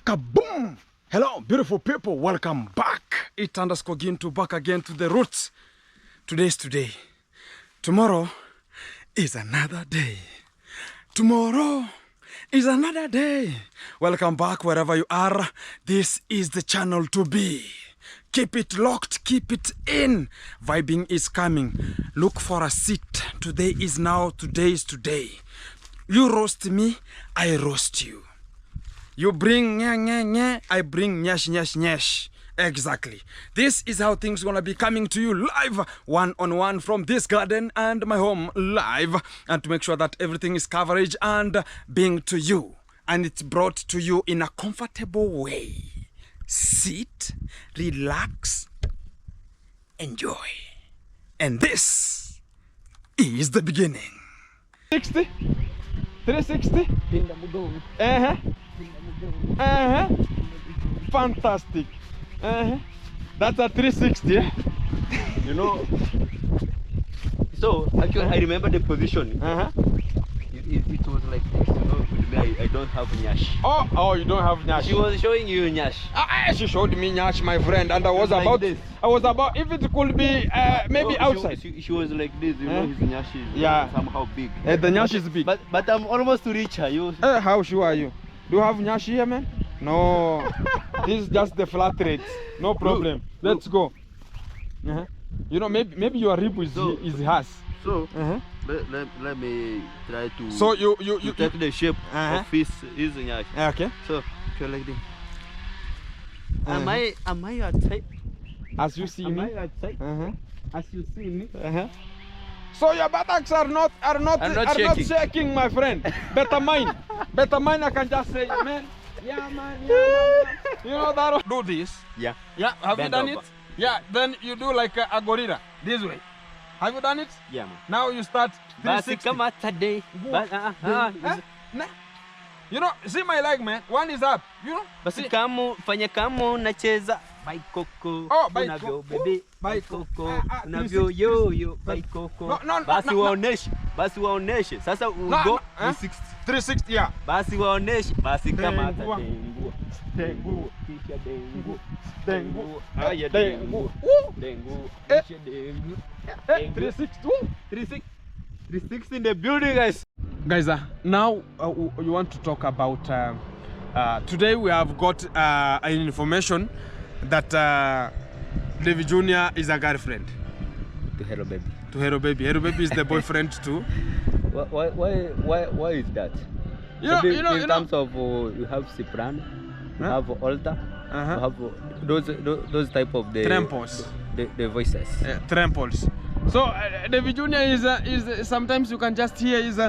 Kaboom! Hello, beautiful people. Welcome back. It underscore Gintu back again to the roots. Today's today. Tomorrow is another day. Tomorrow is another day. Welcome back wherever you are. This is the channel to be. Keep it locked, keep it in. Vibing is coming. Look for a seat. Today is now, today is today. You roast me, I roast you. You bring nya nya nya, I bring nyash nyash nyash. Exactly. This is how things gonna be coming to you live, one-on-one from this garden and my home live. And to make sure that everything is coverage and being to you. And it's brought to you in a comfortable way. Sit, relax, enjoy. And this is the beginning. 60, 360. Fantastic. That's a 360. You know. So actually, I remember the position. It was like this. You know, with me, I don't have nyash. Oh, you don't have nyash. She was showing you nyash. She showed me nyash, my friend, and I was like about this. I was about if it could be maybe outside. She was like this. You know, his nyash is somehow big. The nyash is big. But I'm almost to reach her. You. How sure are you? Do you have nyash here, man? No. This is just the flat rate. No problem. Let's go. You know, maybe your rib is hers. So let me try to. So you take the shape of his nyash. Okay. So like this. Am I outside? As you see me. Am I outside? As you see me. So your buttocks are not shaking, my friend. Better mine. I can just say, man. Yeah, man. You know that. Do this. Yeah. Yeah. Have Bend you done over. it? Yeah. Then you do like a gorilla this way. Have you done it? Yeah, man. Now you start 360. You know, see my leg, man. One is up. You know. Basi kamu fanya kamu nacheza baikoko. Oh, unavyo bebe baikoko. Unavyo yo baikoko. No. Basi waoneshe. Sasa ugo 360 yeah. Basi waoneshe. Basi kama dengu. Kisha dengu. Dengu. Aya dengu. Dengu. Kisha dengu. 360 in the building, guys. Guys, now you want to talk about today we have got an information that David Jr. is a girlfriend To Hello Baby. to Hero Baby. Hero Baby is the boyfriend too. Why is that? In terms of you have soprano, you have altar, you have those type of the Trempos. The voices. Tremples. So David Jr. is sometimes you can just hear is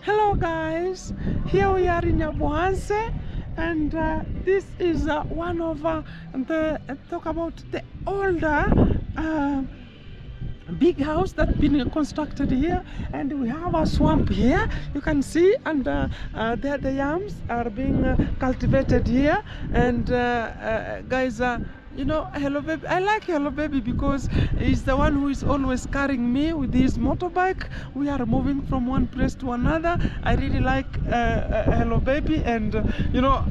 hello guys, here we are in Yabuhanse, and this is one of the talk about the older big house that's been constructed here, and we have a swamp here you can see, and the yams are being cultivated here, and guys, you know, Hello Baby, I like Hello Baby because he's the one who is always carrying me with his motorbike. We are moving from one place to another. I really like Hello Baby, and you know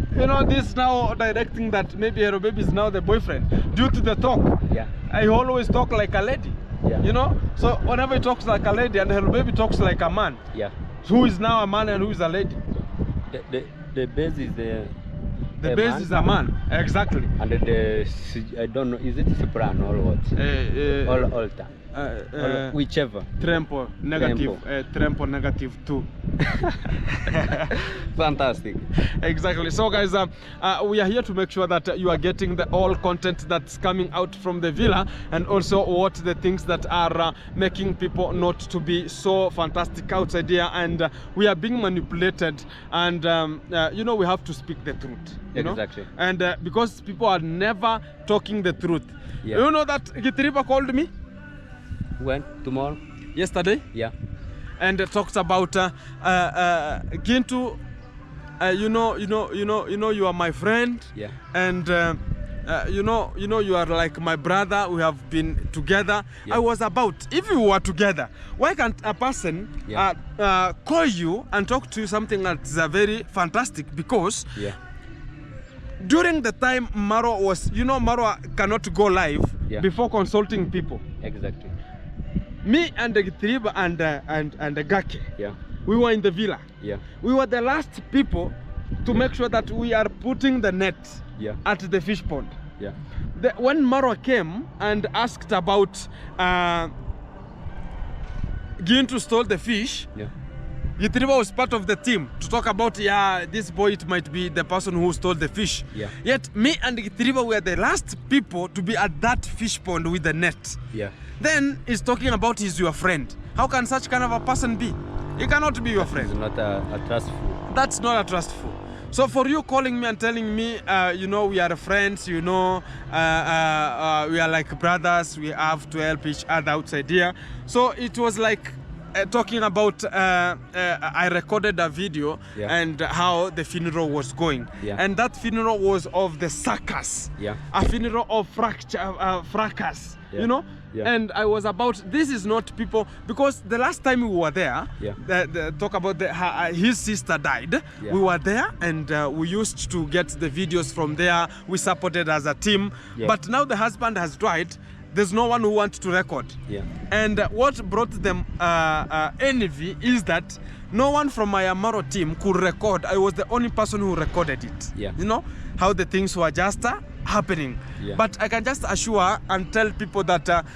this now directing that maybe Hello Baby is now the boyfriend due to the talk. Yeah. I always talk like a lady. Yeah. You know, so whenever he talks like a lady and Hello Baby talks like a man. Yeah. Who is now a man and who is a lady? The bass is the bass is a man, exactly. And I don't know, is it soprano or what? Or altar? Whichever. Trempo negative. Trempo negative too. Fantastic. Exactly. So guys, we are here to make sure that you are getting the all content that's coming out from the villa, and also what the things that are making people not to be so fantastic outside here, and we are being manipulated, and you know, we have to speak the truth. You exactly. know? And because people are never talking the truth. Yeah. You know that Gitriba called me? When? Tomorrow? Yesterday? Yeah. And talks about Gintu. You know, you are my friend. Yeah. And you know, you are like my brother. We have been together. Yeah. I was about, if we were together, why can't a person call you and talk to you something that's very fantastic? Because during the time Marwa was, you know, Marwa cannot go live before consulting people. Exactly. Me and the Gitiriba and the Gake, we were in the villa. We were the last people to make sure that we are putting the net at the fish pond. When Marwa came and asked about going to stole the fish, Gitiriba was part of the team to talk about, this boy, it might be the person who stole the fish. Yet me and Gitiriba were the last people to be at that fish pond with the net. Then he's talking about he's your friend. How can such kind of a person be? He cannot be your friend. It's not a trustful. That's not a trustful. So for you calling me and telling me, you know, we are friends, you know, we are like brothers, we have to help each other outside here. So it was like talking about, I recorded a video and how the funeral was going. And that funeral was of the circus. A funeral of fracas, you know? And I was about, this is not people, because the last time we were there, talk about his sister died. We were there and we used to get the videos from there. We supported as a team. But now the husband has died. There's no one who wants to record. And what brought them envy is that no one from my Amaro team could record. I was the only person who recorded it. You know, how the things were just happening. But I can just assure and tell people that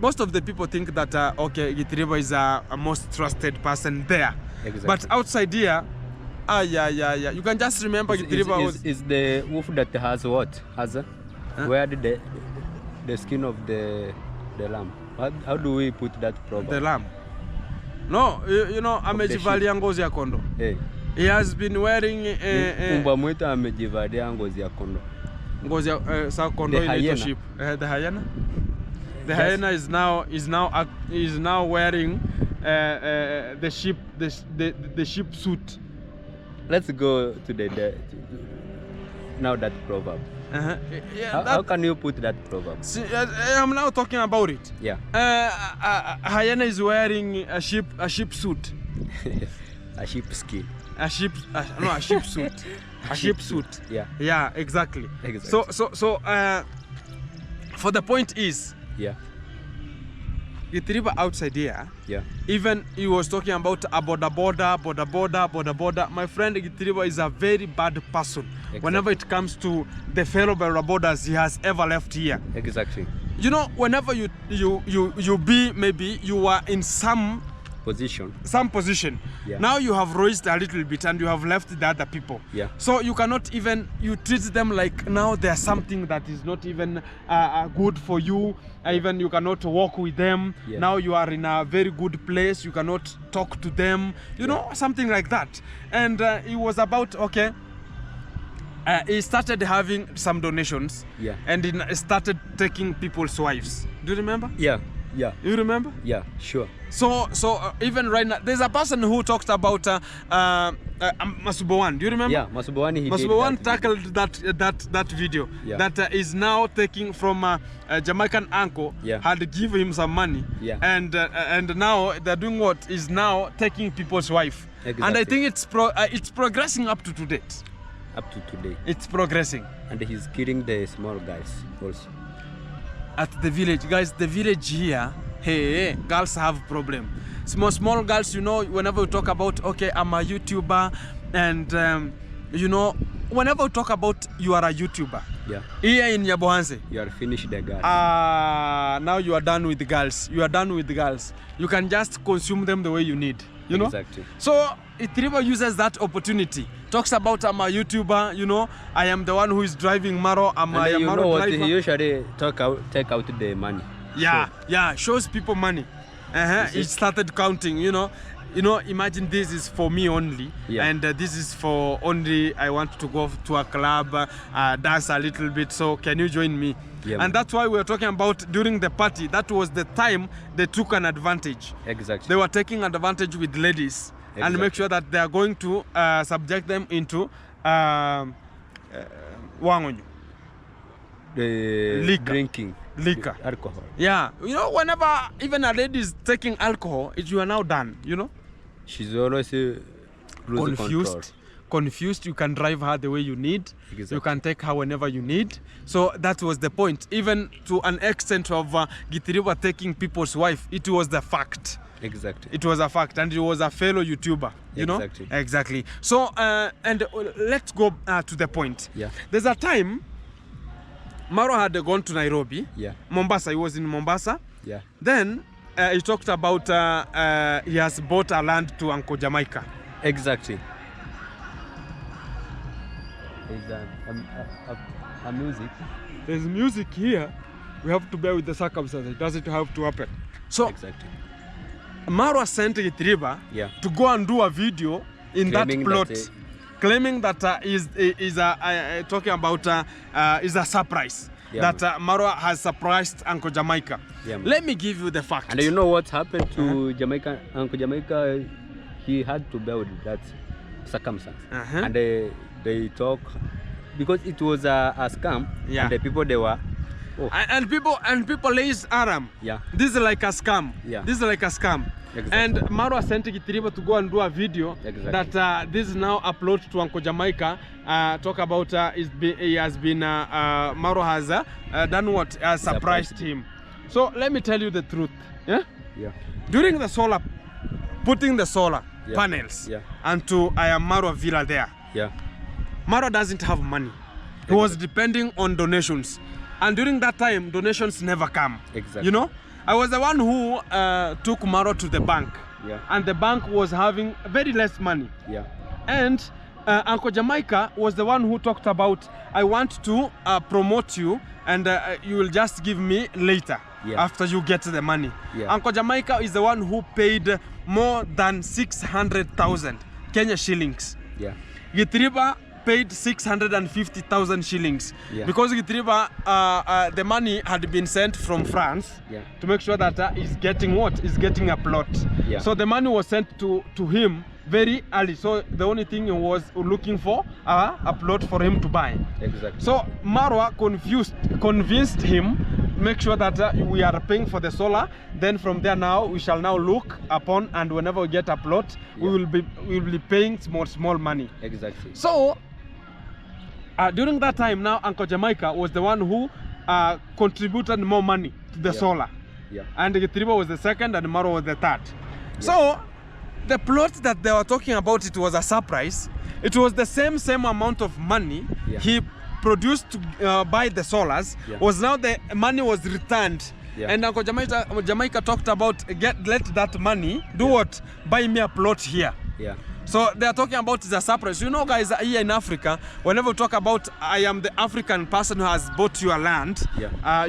most of the people think that, okay, Gitiriba is a most trusted person there. But outside here, you can just remember Gitiriba was... Is the wolf that has what? Where did the skin of the lamb? How do we put that problem? The lamb? No, you know, amejivalia ngozi ya kondo. He has been wearing Umba mwetu amejivalia ngozi ya kondo. Ngozi ya sa kondo in sheep. The hyena? The hyena is now wearing the sheep suit. Let's go to now that proverb. How can you put that proverb? See, I'm now talking about it. Hyena is wearing a sheep suit. A sheep skin. A sheep suit. A sheep suit. Yeah, exactly. So for the point is, Gitiriba outside here, even he was talking about a border. My friend Gitiriba is a very bad person whenever it comes to the fellow borders he has ever left here. You know, whenever you be, maybe you are in some position. Now you have raised a little bit and you have left the other people. So you cannot even, you treat them like now there's something that is not even good for you. Even you cannot walk with them. Now you are in a very good place. You cannot talk to them. You know, something like that. And it was about, okay, he started having some donations. And he started taking people's wives. Do you remember? You remember? Sure. So even right now, there's a person who talked about Masubowan. Do you remember? Masubowan tackled that video. That is now taking from a Jamaican uncle, had given him some money, and now they're doing what is now taking people's wife. And I think it's progressing up to today. It's progressing. And he's killing the small guys also. At the village, guys, the village here, hey, girls have problem. Small girls, you know, whenever we talk about, okay, I'm a YouTuber, and you know, whenever we talk about you are a YouTuber, here in Yabohanse, you are finished the girls. Now you are done with the girls. You can just consume them the way you need, you know? So Gitiriba uses that opportunity. Talks about I'm a YouTuber, you know, I am the one who is driving Maro. I'm a Maro driver. He usually take out the money. Shows people money. He started counting, you know, imagine this is for me only, and this is for only I want to go to a club, dance a little bit, so can you join me? And that's why we were talking about during the party. That was the time they took an advantage. They were taking advantage with ladies and make sure that they are going to subject them into wangonyo. Drinking. Liquor. Alcohol. Yeah. You know, whenever even a lady is taking alcohol, you are now done, you know? She's always confused, you can drive her the way you need. Exactly. You can take her whenever you need. So that was the point. Even to an extent of Githiriba taking people's wife, it was the fact. Exactly. It was a fact, and he was a fellow YouTuber, you know? Exactly. So, and let's go to the point. Yeah. There's a time Marwa had gone to Nairobi. Yeah. Mombasa, he was in Mombasa. Yeah. Then he talked about he has bought a land to Uncle Jamaica. Exactly. There's a music. There's music here. We have to bear with the circumstances. It doesn't have to happen. So, exactly. Marwa sent Githiriba to go and do a video in claiming that plot, claiming that talking about is a surprise. That Marwa has surprised Uncle Jamaica. Let me give you the fact. And you know what happened to Jamaica? Uncle Jamaica, he had to bear with that circumstance. And they talk because it was a scam. And the people they were. Oh. And people lays Aram. This is like a scam. This is like a scam. Exactly. And Marwa sent Githiriba to go and do a video that this is now upload to Uncle Jamaica. Talk about he has been Marwa has done what? Has surprised him. So let me tell you the truth. During the solar, putting the solar panels onto Marwa Villa there. Marwa doesn't have money. He was depending on donations. And during that time, donations never come. You know? I was the one who took Marwa to the bank. And the bank was having very less money. And Uncle Jamaica was the one who talked about, I want to promote you and you will just give me later after you get the money. Uncle Jamaica is the one who paid more than 600,000 Kenya shillings. Githiriba paid 650,000 shillings because Githiriba, the money had been sent from France to make sure that he's getting what? He's getting a plot. So the money was sent to him very early. So the only thing he was looking for a plot for him to buy. So Marwa convinced him, make sure that we are paying for the solar. Then from there now we shall now look upon, and whenever we get a plot, we will be paying small money. So during that time now, Uncle Jamaica was the one who contributed more money to the solar. And Githiriba was the second and Marwa was the third. So the plot that they were talking about, it was a surprise. It was the same amount of money he produced to buy the solars. Was now the money was returned. And Uncle Jamaica talked about let that money do what? Buy me a plot here. So they are talking about the surprise. You know, guys, here in Africa, whenever we talk about I am the African person who has bought your land,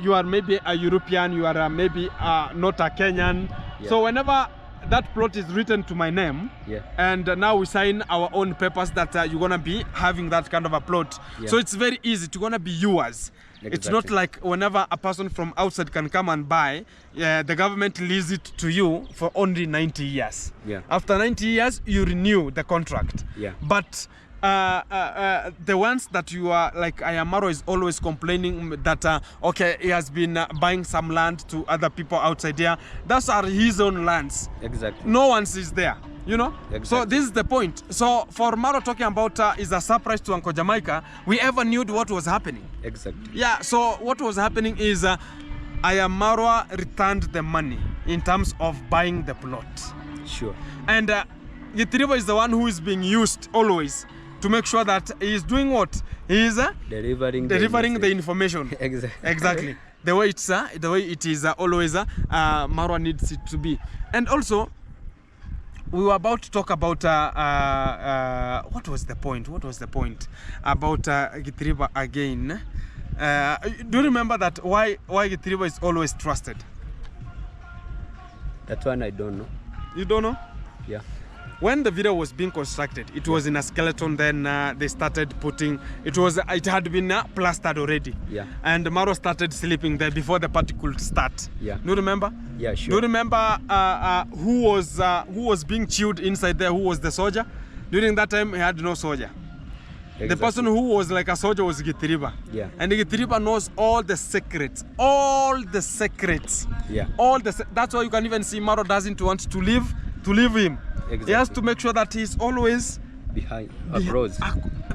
you are maybe a European, you are maybe not a Kenyan. So whenever that plot is written to my name, and now we sign our own papers that you're gonna be having that kind of a plot. So it's very easy to gonna be yours. It's not like whenever a person from outside can come and buy, the government leases it to you for only 90 years. After 90 years, you renew the contract. But the ones that you are like, Marwa is always complaining that okay, he has been buying some land to other people outside here. Those are his own lands. No one is there. You know? So this is the point. So for Marwa talking about is a surprise to Uncle Jamaica, we ever knew what was happening. So what was happening is Marwa returned the money in terms of buying the plot. And Githiriba is the one who is being used always to make sure that he is doing what? He is delivering the information. Exactly. The way it is always Marwa needs it to be. And also, we were about to talk about what was the point? About Githiriba again? Do you remember that why Githiriba is always trusted? That one I don't know. You don't know? When the video was being constructed, it was in a skeleton. Then they started putting it had been plastered already. And Marwa started sleeping there before the party could start. Do you remember? Do you remember who was being chewed inside there? Who was the soldier? During that time, he had no soldier. The person who was like a soldier was Githiriba. And Githiriba knows all the secrets. That's why you can even see Marwa doesn't want to leave him. He has to make sure that he's always behind across.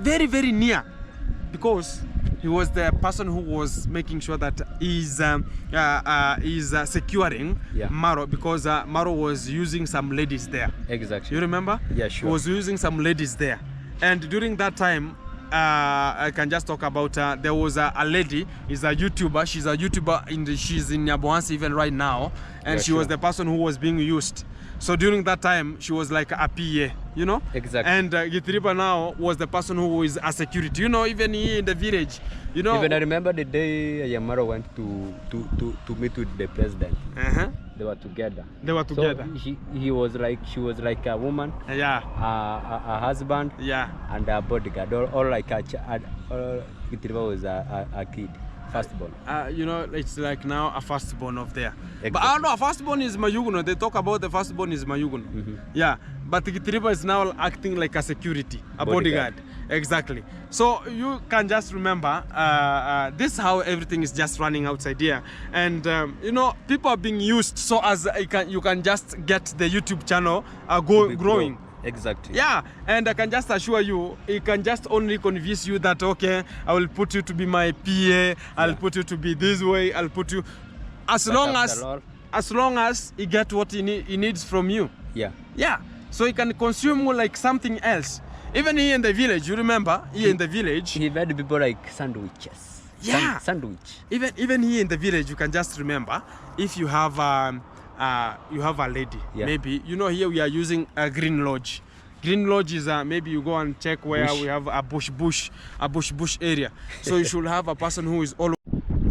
Very, very near, because he was the person who was making sure that he's securing Marwa, because Marwa was using some ladies there. Exactly. You remember? Yeah, sure. He was using some ladies there, and during that time, I can just talk about there was a lady, is a YouTuber. She's a YouTuber she's in Nyabohansi even right now, and she was the person who was being used. So during that time, she was like a PA, you know? Exactly. And Githiriba now was the person who is a security, you know, even here in the village, you know. Even I remember the day Marwa went to meet with the president. They were together. They were together. So she was like a woman. Yeah. A husband. Yeah. And a bodyguard, or like a child. Githiriba was a kid. Firstborn. You know, it's like now a firstborn of there. Exactly. But I don't know, a firstborn is Mayuguno. They talk about the firstborn is Mayuguno. Yeah, but Githiriba is now acting like a security, a bodyguard. Exactly. So you can just remember, this is how everything is just running outside here. And you know, people are being used so as you can just get the YouTube channel growing. Exactly. Yeah, and I can just assure you, it can just only convince you that, okay, I will put you to be my PA, I'll put you to be this way, I'll put you, as long as he get what he needs from you. Yeah. Yeah, so he can consume like something else. Even here in the village, you remember, in the village, he made people like sandwiches. Yeah. Sandwich. Even here in the village, you can just remember, if you have a lady, maybe, you know, here we are using a green lodge. Green lodge is maybe you go and check where we have a bush area. So you should have a person who is all.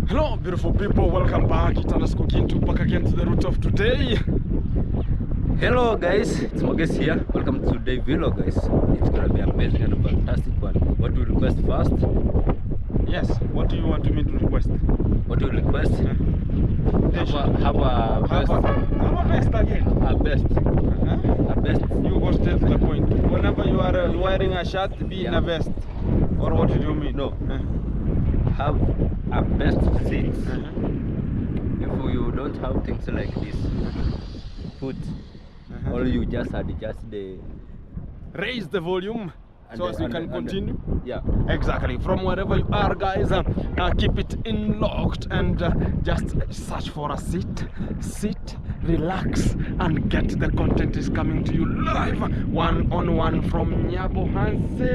Hello, beautiful people, welcome back. Back again to the root of today. Hello guys, it's Moges here. Welcome to today's vlog, guys. It's gonna be amazing and a fantastic one. What do you request first? Yes, what do you want me to request? What do you request? Have a best again. A best. A best. You go straight to the point. Whenever you are wearing a shirt, be in a vest. Or what do you mean? No. Have a best seat. If you don't have things like this, put or you just adjust the raise the volume so as you can continue. Yeah, exactly. From wherever you are, guys, keep it in locked and just search for a sit, relax, and get the content is coming to you live, one-on-one from Nyabohansi.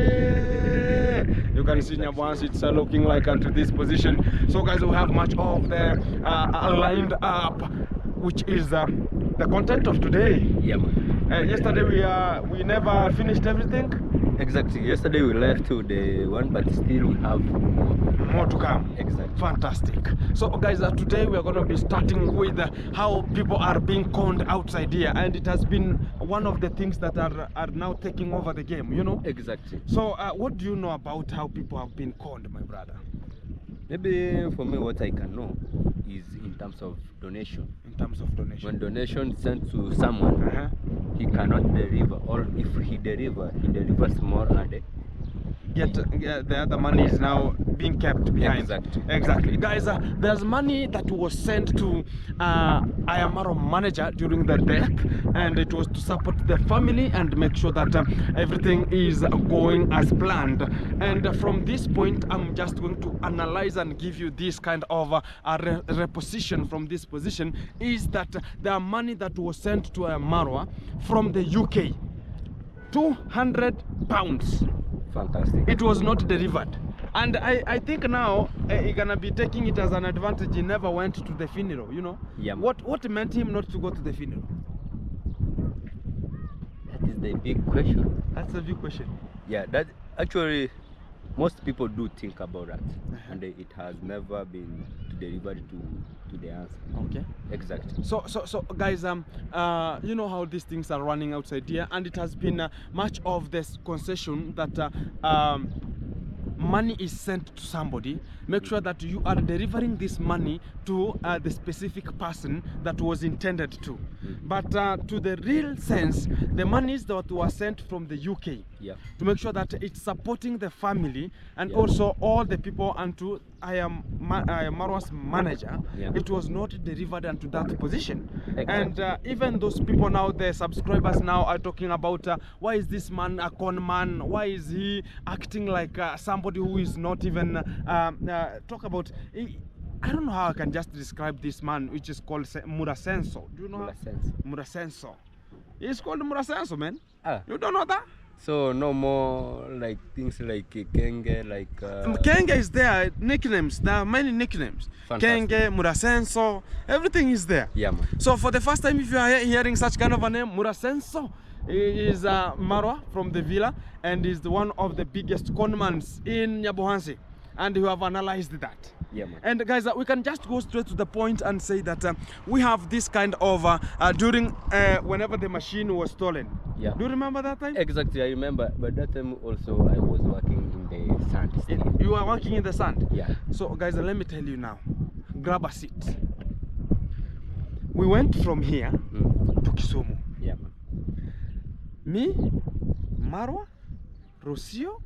You can see Nyabohansi, it's looking like onto this position. So guys, we have much of the lined up, which is the content of today. Yeah, man. Yesterday we never finished everything. Exactly. Yesterday we left to the one, but still we have more to come. Exactly. Fantastic. So guys, today we are going to be starting with how people are being conned outside here, and it has been one of the things that are now taking over the game, you know. Exactly. So what do you know about how people have been conned, my brother? Maybe for me, what I can know is in terms of donation. In terms of donation. When donation is sent to someone, he cannot deliver, or if he delivers more and the other money is now being kept behind. Exactly. Guys, there's money that was sent to Marwa manager during the death, and it was to support the family and make sure that everything is going as planned. And from this point, I'm just going to analyze and give you this kind of reposition from this position, is that the money that was sent to Marwa from the UK, £200. Fantastic. It was not delivered, and I think now he's gonna be taking it as an advantage. He never went to the funeral, you know. Yeah. What meant him not to go to the funeral? That is the big question. That's the big question. Yeah, that actually most people do think about that, and it has never been delivered to the answer. Okay. Exactly. So guys, you know how these things are running outside here, and it has been much of this concession that money is sent to somebody. Make sure that you are delivering this money to the specific person that was intended to. But to the real sense, the monies that were sent from the UK to make sure that it's supporting the family and also all the people. And to I am Marwa's manager, it was not delivered into that position. And even those people now, the subscribers now are talking about why is this man a con man? Why is he acting like somebody who is not even talk about. I don't know how I can just describe this man, which is called Murasenso. Do you know Murasenso? He's called Murasenso, man. You don't know that? So no more like things like Kenge, like Kenge is there. Nicknames. There are many nicknames. Fantastic. Kenge, Murasenso, everything is there. Yeah, man. So for the first time, if you are hearing such kind of a name, Murasenso is Marwa from the villa, and is one of the biggest conmans in Nyabohansi, and you have analyzed that. Yeah, man. And guys, we can just go straight to the point and say that we have this kind of during whenever the machine was stolen. Yeah. Do you remember that time? Exactly, I remember. But that time also I was working in the sand. You were working in the sand? Yeah. So guys, let me tell you now. Grab a seat. We went from here to Kisumu. Yeah, man. Me, Marwa, Rocio,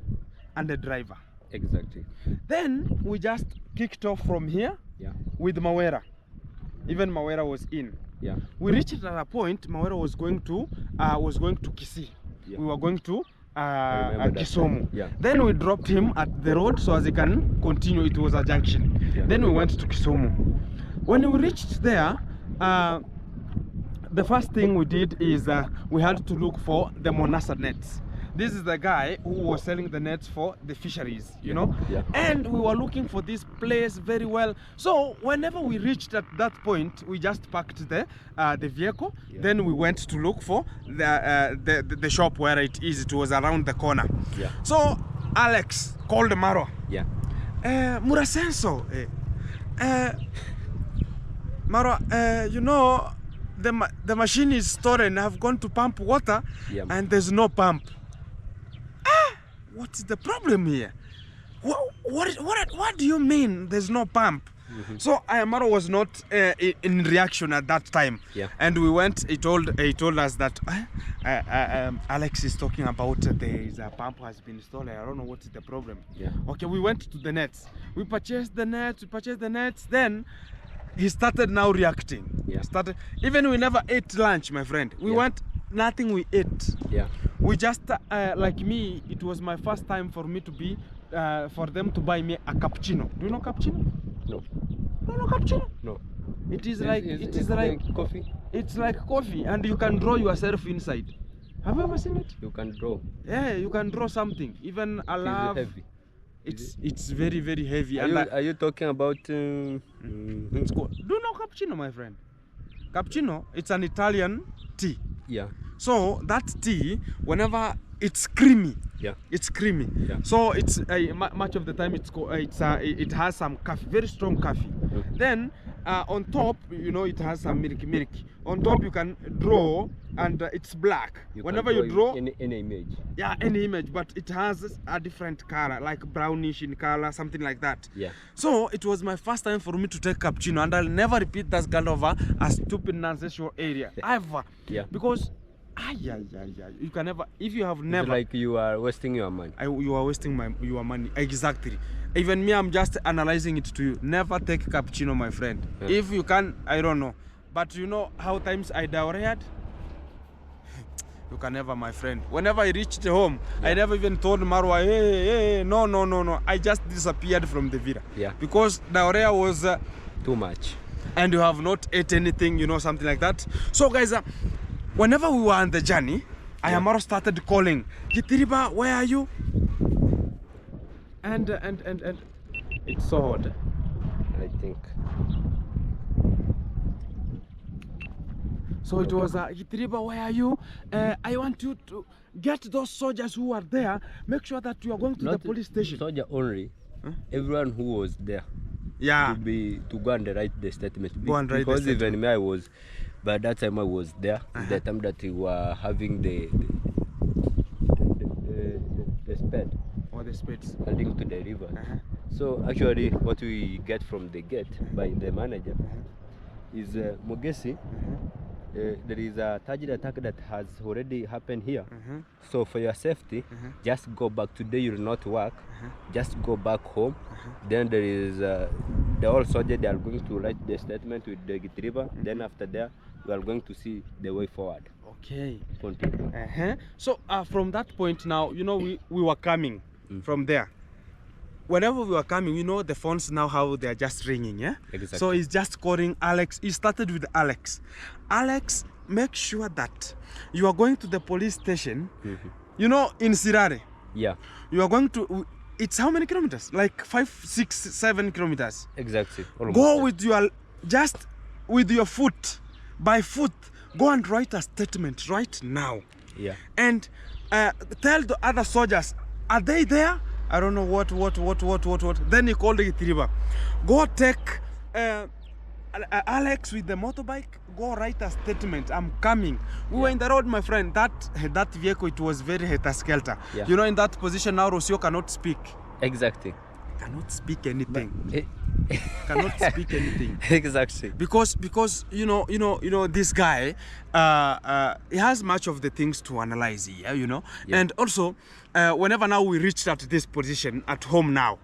and the driver. Exactly. Then we just kicked off from here with Mawera. Even Mawera was in. Yeah. We reached at a point Mawera was going to Kisii. We were going to Kisumu. Yeah. Then we dropped him at the road so as he can continue. It was a junction. Yeah. Then we went to Kisumu. When we reached there, the first thing we did is we had to look for the Monasa nets. This is the guy who was selling the nets for the fisheries, you know. Yeah. And we were looking for this place very well. So whenever we reached at that point, we just parked the vehicle. Yeah. Then we went to look for the shop where it is. It was around the corner. Yeah. So Alex called Marwa. Yeah. Murasenso. Marwa, you know, the machine is stolen. I've gone to pump water, and there's no pump. What's the problem here? What do you mean there's no pump? So Marwa was not in reaction at that time. Yeah. And we went. He told us that Alex is talking about there's a pump has been stolen. I don't know what's the problem. Yeah. Okay, we went to the nets. We purchased the nets. Then he started now reacting. Yeah. Even we never ate lunch, my friend. We went, nothing we ate. Yeah. We just, like me, it was my first time for me to be, for them to buy me a cappuccino. Do you know cappuccino? No. No, no cappuccino. No. It is like coffee. It's like coffee, and you can draw yourself inside. Have you ever seen it? You can draw. Yeah, you can draw something. Even a love. Is it heavy? It's very, very heavy. Are you talking about? It's called, do you know cappuccino, my friend? Cappuccino, it's an Italian tea. Yeah. So that tea, whenever it's creamy, it's creamy. Yeah. So it's much of the time it has some coffee, very strong coffee. Then on top, you know, it has some milk. On top you can draw, and it's black. Whenever you draw any image. Yeah, any image, but it has a different color, like brownish in color, something like that. Yeah. So it was my first time for me to take cappuccino, and I'll never repeat that kind of a stupid nonsense area ever. Yeah. Because you can never, if you have never, it's like you are wasting your money. You are wasting your money. Exactly. Even me, I'm just analyzing it to you. Never take cappuccino, my friend. If you can, I don't know, but you know how times I diarrheaed. You can never, my friend. Whenever I reached home, I never even told Marwa, hey, no. I just disappeared from the villa. Yeah. Because diarrhea was too much. And you have not ate anything, you know, something like that. So guys, whenever we were on the journey, Marwa started calling, Gitiriba, where are you? And it's so hard, I think. So it was, Gitiriba, where are you? I want you to get those soldiers who are there, make sure that you are going to the police station. Soldier only, everyone who was there. Yeah. To go and write the statement. Go and write because the statement. even me, by that time I was there. The time that we were having the spade. Or the spades. Heading to the river. So actually what we get from the gate by the manager is Mogesi there is a target attack that has already happened here. So for your safety, just go back. Today you will not work. Just go back home. Then there is the all soldiers, they are going to write the statement with the retriever. Then after that, you are going to see the way forward. Okay. Continue. So from that point now, you know, we were coming from there. Whenever we were coming, you know, the phones now, how they are just ringing, yeah? Exactly. So he's just calling Alex. He started with Alex. Alex, make sure that you are going to the police station, you know, in Sirare. Yeah. You are going to, it's how many kilometers? Like 5, 6, 7 kilometers. Exactly. Almost Go there. with your, just with your foot, by foot, go and write a statement right now. Yeah. And tell the other soldiers, are they there? I don't know what. Then he called the retriever. Go take Alex with the motorbike. Go write a statement. I'm coming. We were in the road, my friend. That vehicle, it was very helter-skelter. Yeah. You know, in that position now, Rocio cannot speak. Exactly. Cannot speak anything. Cannot speak anything. Exactly. Because you know this guy, he has much of the things to analyze here, you know. Yeah. And also, whenever now we reached at this position at home now,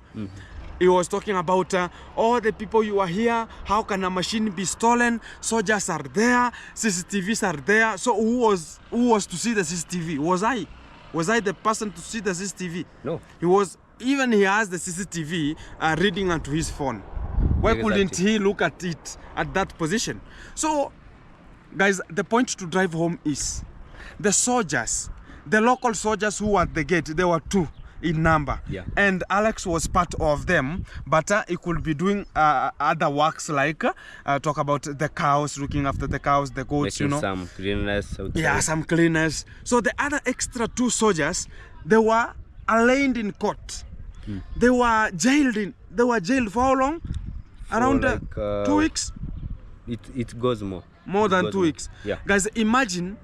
he was talking about all the people you are here. How can a machine be stolen? Soldiers are there, CCTVs are there. So who was to see the CCTV? Was I the person to see the CCTV? No. He was. Even he has the CCTV reading onto his phone. Why couldn't he look at it at that position? So, guys, the point to drive home is the soldiers, the local soldiers who were at the gate, there were 2 in number. Yeah. And Alex was part of them, but he could be doing other works like talk about the cows, looking after the cows, the goats, Making you know. some cleaners outside. Yeah, some cleaners. So the other extra 2 soldiers, they were arraigned in court. They were jailed for how long? Around like, 2 weeks? It goes more. More than 2 weeks. Yeah. Guys, imagine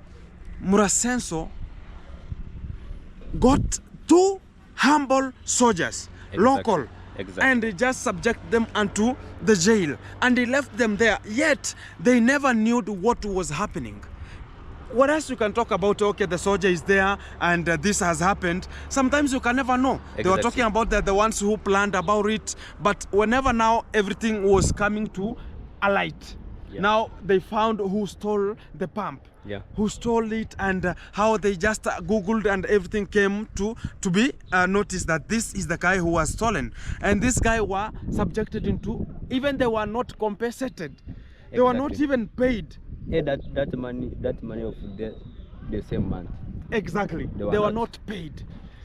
Murasenso got 2 humble soldiers, local, and he just subject them unto the jail. And he left them there, yet they never knew what was happening. What else you can talk about? Okay, the soldier is there and this has happened. Sometimes you can never know. Exactly. They were talking about the ones who planned about it, but whenever now everything was coming to a light. Yeah. Now they found who stole the pump, who stole it, and how they just googled and everything came to be noticed that this is the guy who was stolen. And this guy were subjected into, even they were not compensated. They were not even paid. Yeah, that money of the same month. Exactly. They were not paid.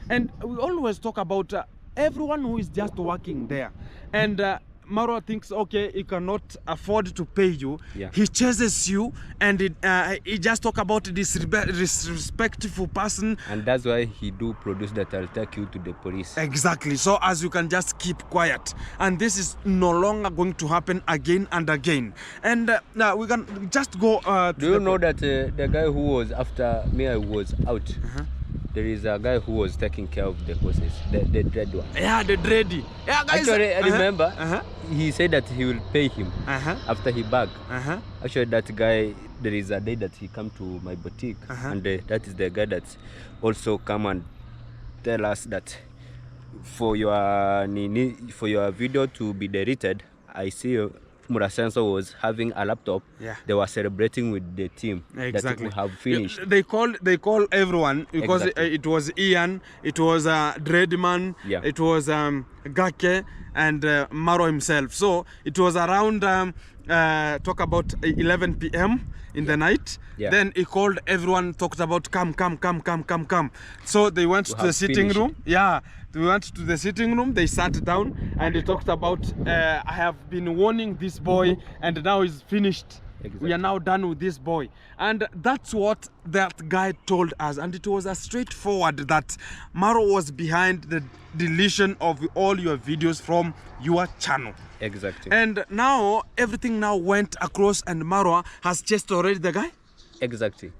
And we always talk about everyone who is just working there. And Marwa thinks, okay, he cannot afford to pay you. Yeah. He chases you, and he just talk about this disrespectful person. And that's why he do produce that I'll take you to the police. Exactly. So as you can just keep quiet. And this is no longer going to happen again and again. And now we can just go do you know that the guy who was after me, I was out. There is a guy who was taking care of the horses, the dread one. Yeah, the dready. Yeah, guys. Actually, I remember he said that he will pay him after he back. Actually, that guy, there is a day that he come to my boutique, and that is the guy that also come and tell us that for your video to be deleted, I see Murasenso was having a laptop. Yeah. They were celebrating with the team. Exactly. That we have finished. They call everyone because it was Ian, it was Dreadman, it was Gake, and Marwa himself. So it was around talk about 11 p.m. in the night. Yeah. Then he called everyone, talked about come. So they went to the sitting room. Yeah. We went to the sitting room, they sat down, and they talked about, I have been warning this boy, and now he's finished. Exactly. We are now done with this boy. And that's what that guy told us. And it was a straightforward that Marwa was behind the deletion of all your videos from your channel. Exactly. And now, everything now went across, and Marwa has chased already the guy? Exactly.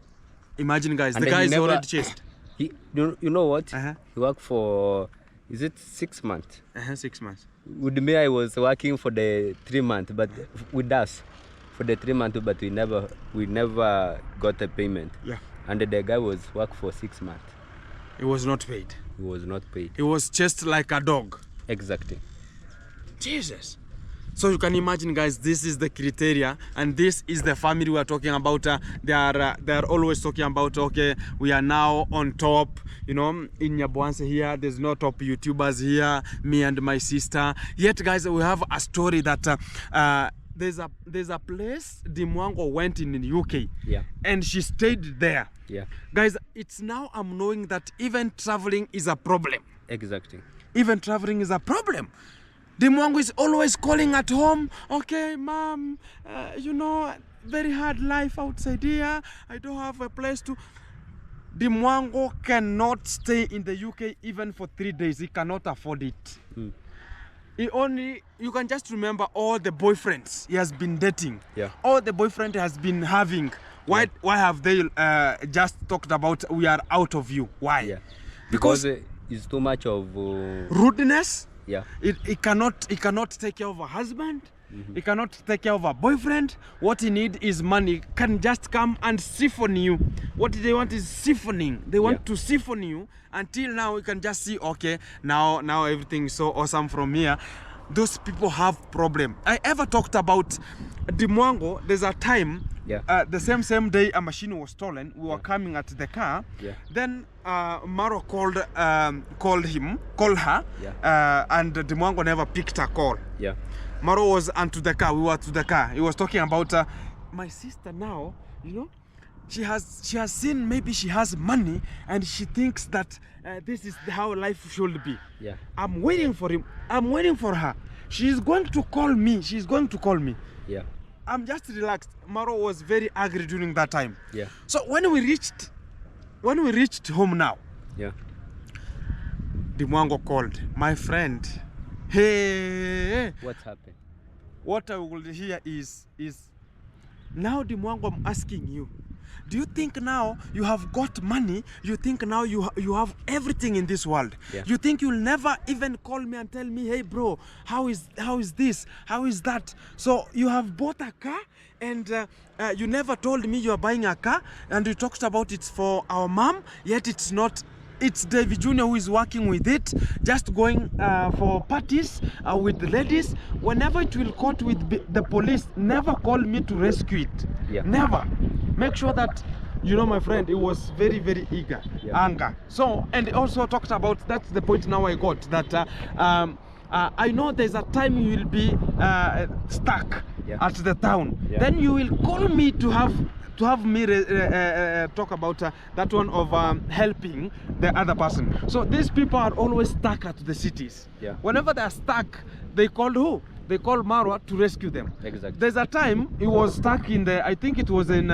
Imagine, guys, and the guy is already chased. You know what? He worked for, is it 6 months? 6 months. With me, I was working for the 3 months, but with us, for the 3 months, but we never got a payment. Yeah. And the guy was worked for 6 months. He was not paid. He was not paid. He was just like a dog. Exactly. Jesus. So you can imagine, guys, this is the criteria, and this is the family we are talking about. They are always talking about, okay, we are now on top, you know, in Nyabuanse here, there's no top YouTubers here, me and my sister. Yet, guys, we have a story that there's a place Dimwango went in the UK, yeah, and she stayed there. Yeah. Guys, it's now I'm knowing that even traveling is a problem. Exactly. Even traveling is a problem. Dimwango is always calling at home. Okay, mom, you know, very hard life outside here. I don't have a place to. Dimwango cannot stay in the UK even for 3 days. He cannot afford it. Mm. You can just remember all the boyfriends he has been dating. Yeah. All the boyfriend has been having. Why have they just talked about we are out of you? Why? Yeah. Because it's too much of rudeness. Yeah. He cannot take care of a husband. He cannot take care of a boyfriend. What he need is money. Can just come and siphon you. What they want is siphoning. They want to siphon you until now we can just see, okay, now everything is so awesome from here. Those people have problem. I ever talked about Dimwango. There's a time, the same day a machine was stolen. We were coming at the car. Yeah. Then Marwa called her, and Dimwango never picked her call. Yeah. Marwa was onto the car. We were to the car. He was talking about my sister now. You know, she has seen maybe she has money and she thinks that this is how life should be. Yeah. I'm waiting for him. I'm waiting for her. She's going to call me. She's going to call me. Yeah. I'm just relaxed. Marwa was very angry during that time. Yeah. So when we reached home now, yeah, Dimwango called my friend. Hey, what's happened? What I will hear is now, Dimwango, I'm asking you, do you think now you have got money? You think now you have everything in this world? Yeah. You think you'll never even call me and tell me, hey bro, how is this? How is that? So you have bought a car and you never told me you are buying a car, and you talked about it for our mom, yet it's not. It's David Jr. who is working with it, just going for parties with the ladies. Whenever it will caught with the police, never call me to rescue it. Yeah. Never. Make sure that, you know, my friend, he was very, very eager. Yeah. Anger. So, and also talked about, that's the point now I got, that I know there's a time you will be stuck at the town. Yeah. Then you will call me to have me talk about that one of helping the other person. So these people are always stuck at the cities. Yeah. Whenever they are stuck, they call who? They call Marwa to rescue them. Exactly. There's a time he was stuck in I think it was in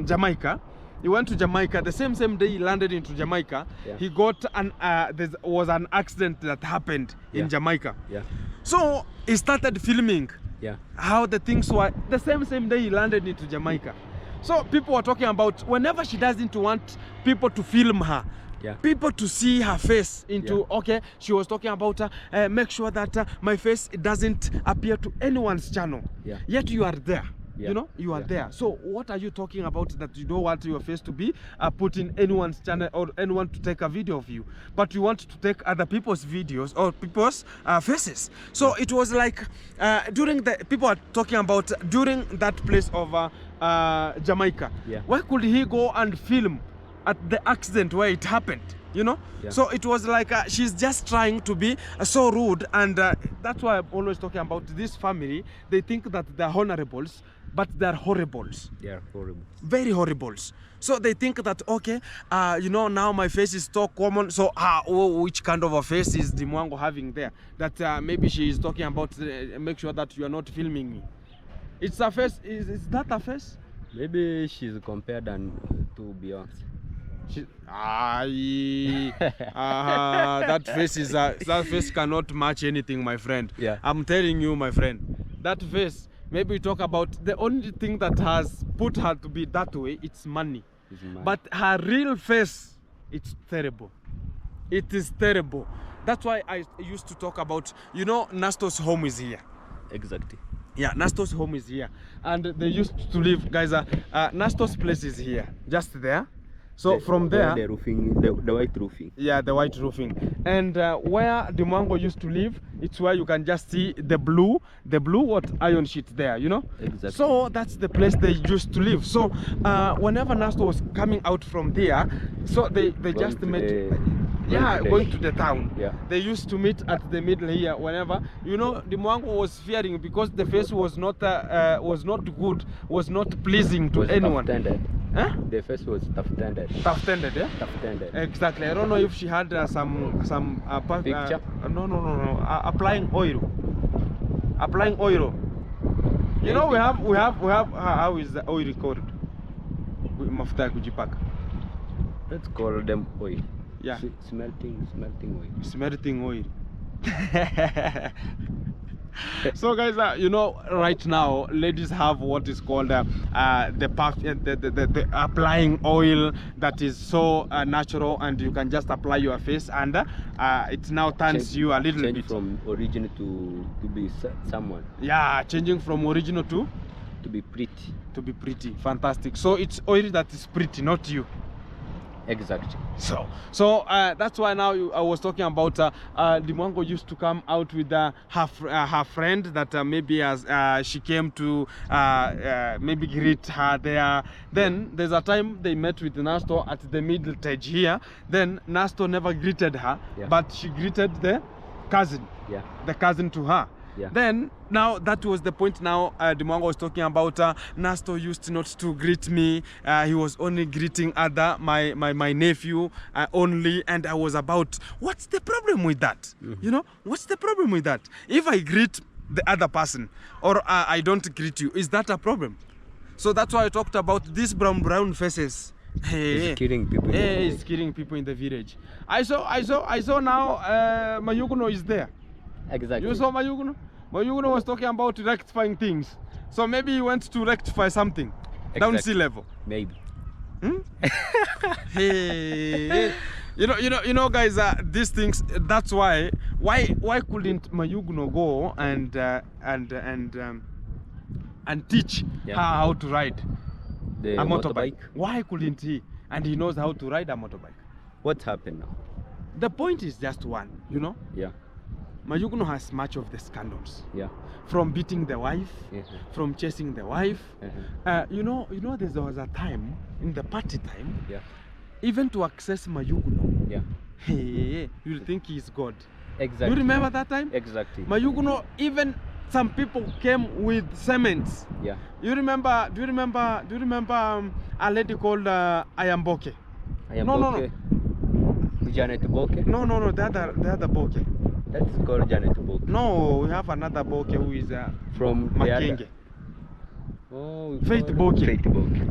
Jamaica. He went to Jamaica. The same day he landed into Jamaica, he got there was an accident that happened in Jamaica. Yeah. So he started filming. Yeah. How the things were. The same day he landed into Jamaica. So people were talking about whenever she doesn't want people to film her, people to see her face into, okay, she was talking about make sure that my face doesn't appear to anyone's channel. Yeah. Yet you are there. You know, you are there. So what are you talking about that you don't want your face to be put in anyone's channel or anyone to take a video of you, but you want to take other people's videos or people's faces? So it was like during the people are talking about during that place of Jamaica. Why could he go and film at the accident where it happened? You know, so it was like she's just trying to be so rude, and that's why I'm always talking about this family. They think that they're honorables, but they're horribles. They are horrible. Very horribles. So they think that, okay, you know, now my face is so common. So which kind of a face is Dimwango having there? That maybe she is talking about make sure that you are not filming me. It's a face. Is that a face? Maybe she's compared to Beyonce. That face cannot match anything, my friend. Yeah. I'm telling you, my friend, that face. Maybe we talk about the only thing that has put her to be that way. It's money. But her real face, it's terrible. It is terrible. That's why I used to talk about, you know, Nasto's home is here. Exactly. Yeah, Nasto's home is here, and they used to live, guys. Nasto's place is here, just there. So from there, the roofing, the white roofing. Yeah, the white roofing. And where the mango used to live, it's where you can just see the blue what iron sheet there, you know. Exactly. So that's the place they used to live. So whenever Nasto was coming out from there, so they just met. Going to the town. Yeah. They used to meet at the middle here whenever, you know, the Mwango was fearing because the face was not good, was not pleasing to anyone. Huh? The face was tough-tended. Tough-tended, yeah? Tough-tended. Exactly. I don't know if she had some picture. No. Applying oil. Applying oil. You know, we have how is the oil called? Mafuta kujipaka. Let's call them oil. Yeah. Smelting oil. Smelting oil. So guys, you know, right now ladies have what is called the applying oil that is so natural, and you can just apply your face, and it now turns you a little bit from original to be someone. Yeah, changing from original to be pretty. To be pretty. Fantastic. So it's oil that is pretty, not you. Exactly. So that's why now I was talking about the Mwango used to come out with her friend that maybe as she came to maybe greet her there. Then there's a time they met with Nasto at the middle stage here. Then Nasto never greeted her, but she greeted the cousin. Yeah. The cousin to her. Yeah. Then now that was the point. Now the Mwango was talking about Nasto used not to greet me. He was only greeting my nephew only, and I was about, what's the problem with that? Mm-hmm. You know, what's the problem with that? If I greet the other person or I don't greet you, is that a problem? So that's why I talked about these brown faces. It's killing people. It's killing people in the village. I saw now Mayuguno is there. Exactly. You saw Mayuguno? Mayuguno was talking about rectifying things. So maybe he went to rectify something. Exactly. Down sea level. Maybe. Hey. You know, guys, these things. That's why couldn't Mayuguno go and teach her how to ride a motorbike? Why couldn't he? And he knows how to ride a motorbike. What happened now? The point is just one, you know. Yeah. Mayuguno has much of the scandals. Yeah. From beating the wife, from chasing the wife. You know, there was a time in the party time. Yeah. Even to access Mayuguno. Yeah. Hey, you'll think he's God. Exactly. You remember that time? Exactly. Mayuguno, even some people came with cements. Yeah. Do you remember a lady called Ayamboke? No. Janet Boke? No, the other Boke. That's called Janet Boke. No, we have another Boke who is from Makenge. Oh, Faith Boke.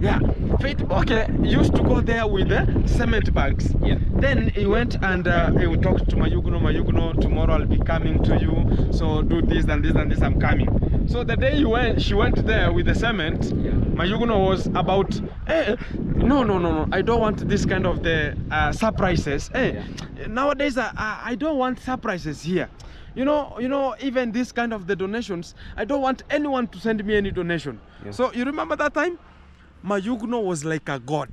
Yeah, Faith Boke used to go there with the cement bags. Yeah. Then he went and he would talk to Mayuguno, tomorrow I'll be coming to you. So do this and this and this, I'm coming. So the day she went there with the cement, Mayuguno was about, no, I don't want this kind of the surprises. Nowadays I don't want surprises here. You know, even this kind of the donations, I don't want anyone to send me any donation. Yeah. So you remember that time? Mayuguno was like a god.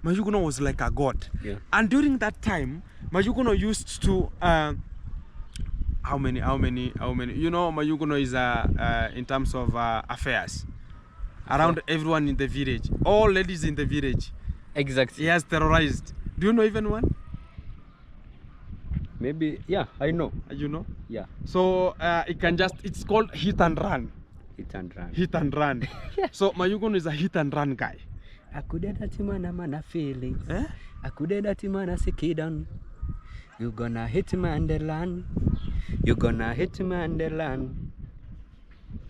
Mayuguno was like a god. Yeah. And during that time, Mayuguno used to how many? You know, Mayuguno is in terms of affairs around everyone in the village, all ladies in the village. Exactly. He has terrorized. Do you know even one? Maybe, yeah, I know. You know? Yeah. So it's called hit and run. Hit and run. Hit and run. So Mayuguno is a hit and run guy. Akudeda timana mana feelings. Akudeda timana sekidan. You gonna hit me on the land. You gonna hit me on the land.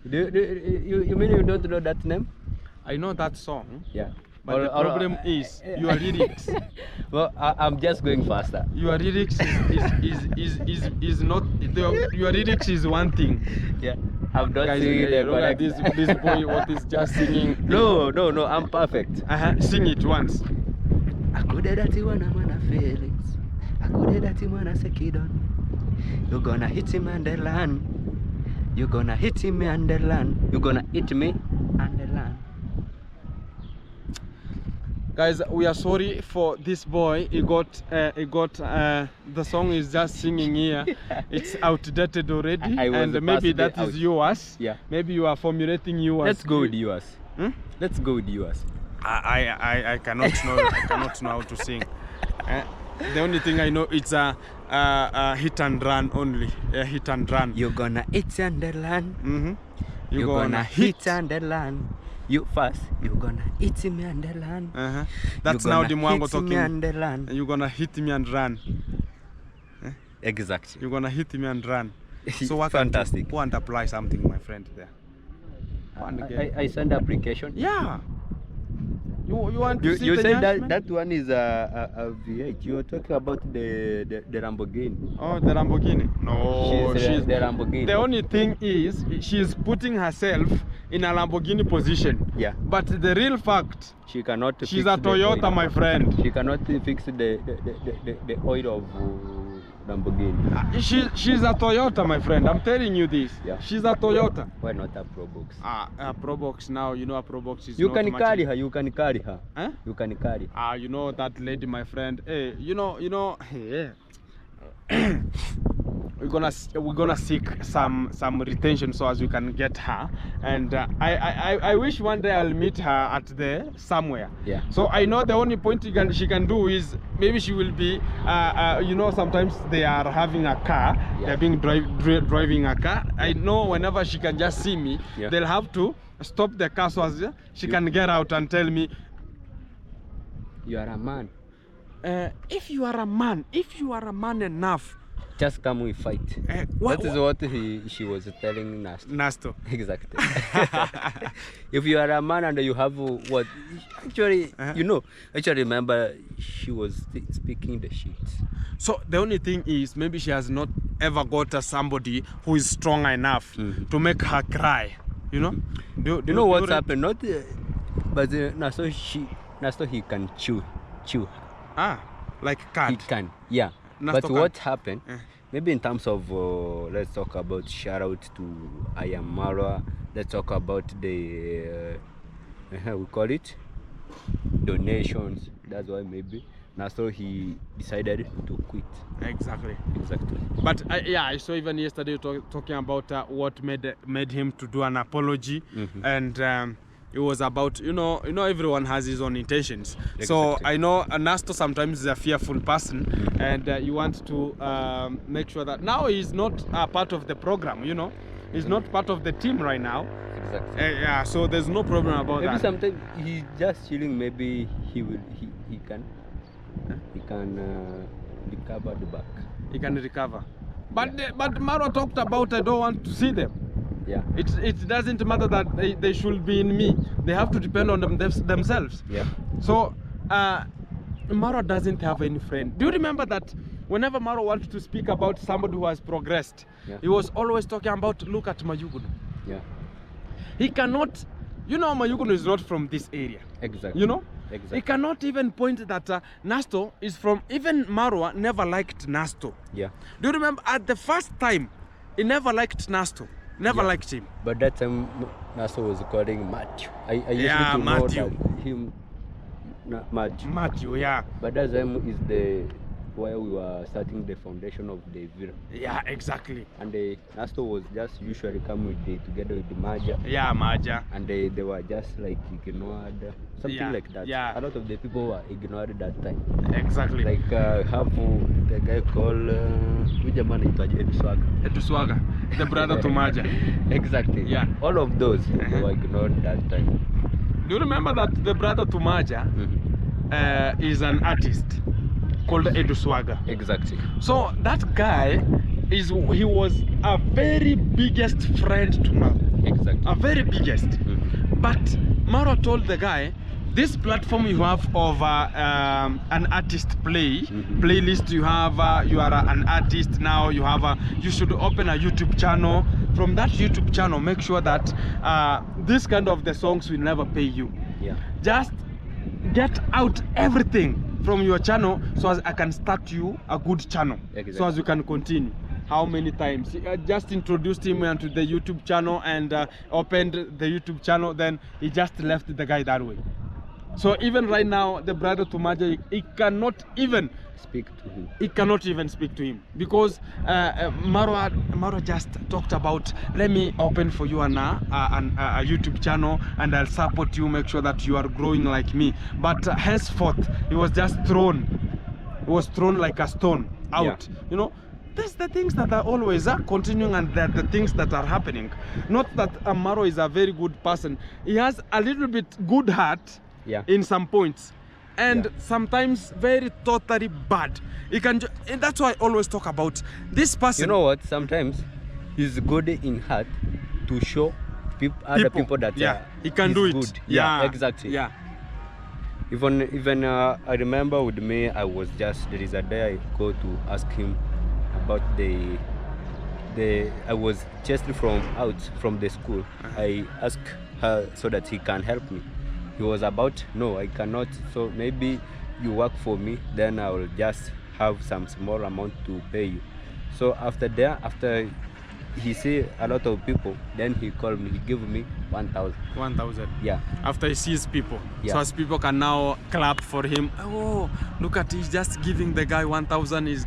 You mean you don't know that name? I know that song. Yeah. But the problem is your lyrics. Well, I'm just going faster. Your lyrics is not. Your lyrics is one thing. Yeah. I'm not singing look at this boy. What is just singing? No. I'm perfect. Sing it once. Akudedati wana mana Felix. Akudedati wana sekidon. You're gonna hit him on the land. You gonna hit me on the land. You gonna hit me on the land. Guys, we are sorry for this boy. He got the song is just singing here. It's outdated already, and maybe that is yours. Yeah. Maybe you are formulating yours. Let's go with yours. Let's go with yours. I cannot know. I cannot know how to sing. The only thing I know it's a hit and run only. A hit and run. You're gonna hit on the land. You're gonna hit on the land. You first, you're gonna hit me on the land. That's now the Mwango talking. On the land. You're gonna hit me and run. Exactly. You're gonna hit me and run. So what? Fantastic. Go and apply something, my friend. There. I send application. Yeah. You want to see you the said Nyashman? that one is a V8. You were talking about the Lamborghini. Oh, the Lamborghini. No, she's the Lamborghini. The only thing is she's putting herself in a Lamborghini position. Yeah. But the real fact, she cannot. She's a Toyota, my friend. She cannot fix the oil of Lamborghini. She's a Toyota, my friend. I'm telling you this. Yeah. She's a Toyota. Why not a Probox? A Probox now. You know a Probox is. You not can much carry her. You can carry her. Huh? You can carry. You know that lady, my friend. Hey, you know. Hey. we're gonna seek some retention so as we can get her, and I wish one day I'll meet her at somewhere. Yeah. So I know the only point she can do is maybe she will be you know, sometimes they are having a car. Yeah. They're being driving a car. I know whenever she can just see me, yeah, they'll have to stop the car so as she can get out and tell me, you are a man. If you are a man enough, just come we fight. That is what she was telling Nasto. Exactly. If you are a man and you have what actually you know, actually remember she was speaking the shit. So the only thing is maybe she has not ever got somebody who is strong enough to make her cry. You know? Do you know what's happened? Not but Nasto he can chew her. Like cat. He can, yeah. Nasto but can. what happened? Maybe in terms of let's talk about shout out to I am Marwa. Let's talk about the we call it donations. That's why maybe Nasto he decided to quit. Exactly. But I saw even yesterday talking about what made him to do an apology, and it was about, you know everyone has his own intentions. Exactly. So I know Nasto sometimes is a fearful person, and you want to make sure that now he's not a part of the program. You know, he's not part of the team right now. Exactly. Yeah. So there's no problem about maybe that. Maybe sometimes he's just chilling. Maybe he can recover the back. He can recover. But but Marwa talked about I don't want to see them. Yeah. It doesn't matter that they should be in me. They have to depend on themselves. Yeah. So Marwa doesn't have any friend. Do you remember that whenever Marwa wanted to speak about somebody who has progressed, he was always talking about, look at Mayuguno. Yeah. He cannot, you know, Mayuguno is not from this area. Exactly. You know? Exactly. He cannot even point that Nasto is from, even Marwa never liked Nasto. Yeah. Do you remember at the first time, he never liked Nasto. Never liked him. But that time Nasto was calling Matthew. I used to know that him Matthew, yeah. But that time is the where we were starting the foundation of the Villa. Yeah, exactly. And the Nasto was just usually come with together with the Maja. Yeah, Maja. And they were just like ignored, something like that. Yeah. A lot of the people were ignored that time. Exactly. Like have the guy called Eduswaga, the brother to Maja. Exactly. Yeah. All of those they were ignored that time. Do you remember that the brother to Maja is an artist called Eduswaga? Exactly. So that guy he was a very biggest friend to Marwa. Exactly. A very biggest. But Marwa told the guy, this platform you have of an artist playlist, you have you are an artist now, you should open a YouTube channel. From that YouTube channel, make sure that this kind of the songs will never pay you. Yeah. Just get out everything from your channel so as I can start you a good channel. Exactly. So as you can continue. how many times. I just introduced him onto the YouTube channel and opened the YouTube channel, then he just left the guy that way. So even right now, the brother Tumaja, he cannot even speak to him. He cannot even speak to him because Marwa just talked about, let me open for you a YouTube channel and I'll support you, make sure that you are growing like me. But henceforth, he was just thrown. He was thrown like a stone out. Yeah. You know, that's the things that are always continuing, and the things that are happening. Not that Marwa is a very good person. He has a little bit good heart. Yeah. In some points, and sometimes very totally bad. He can, and that's why I always talk about this person. You know what? Sometimes he's good in heart to show other people that he can do it. Good. Yeah, exactly. Yeah. Even I remember with me, I was just, there is a day I go to ask him about I was just from the school. I asked her so that he can help me. He was about, no, I cannot, so maybe you work for me, then I will just have some small amount to pay you. So after he see a lot of people, then he called me, he gave me 1,000. 1,000? Yeah. After he sees people. Yeah. So as people can now clap for him. Oh, look at, he's just giving the guy 1,000, he's